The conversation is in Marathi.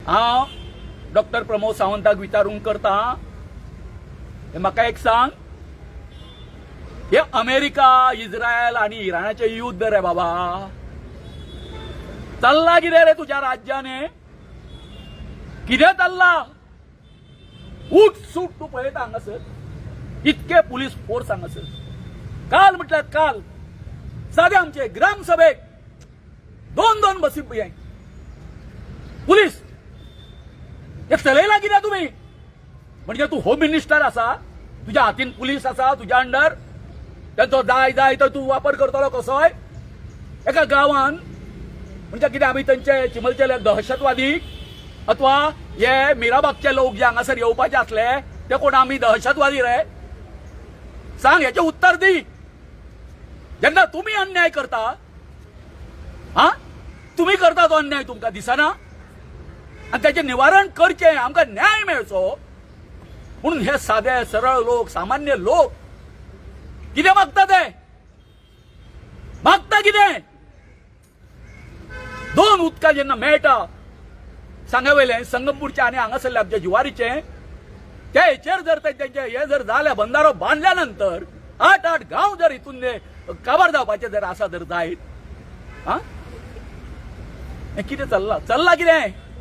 हांव डॉक्टर प्रमोद सावंताक विचारूंक करता, म्हाका एक सांग, हे अमेरिका, इस्रायल आणि इराणाचे युद्ध रे बाबा, चल्ला कितें रे तुझ्या राज्याने? कितें चल्ला? उठ सूट तू पळयता हांगासर, इतके पुलीस फोर्स हांगासर. काल म्हटल्यार काल सादे आमचे ग्रामसभेक दोन दोन बसी पुलीस. हे चलयला कितें तुम्ही? म्हणजे तू होम मिनिस्टर असा, तुझ्या हातीन पुलीस असा, तुझ्या अंडर त्यांचो जाय जाय तर तू वापर करतलो कसोय? एका गांवान म्हणजे कितें आमी तांचे चिमलचे दहशतवादी अथवा हे मिराबागचे लोक जे हांगासर येवपाचे आसले ते कोण आमी दहशतवादी रे? सांग, हेचे उत्तर दी. जेन्ना तुम्ही अन्याय करता, हा तुम्ही करता तो अन्याय तुमकां दिसना? आणि त्याचे निवारण करचे, आमकां न्याय मेळचो म्हणून हे साधे सरळ लोक, सामान्य लोक कितें मागता? ते मागता कितें? दोन उदकां जेन्ना मेळटा सांगा वयले संगमपूरचे आणि हांगासरले आमच्या जुवारीचे, त्या हेचेर जर त्यांचे हे जर झाले, बंधारो बांधल्या नंतर 8-8 गांव जर हितून काबार जावपाचे जर आसा जर जायत, हा कितें चल्ला कितें?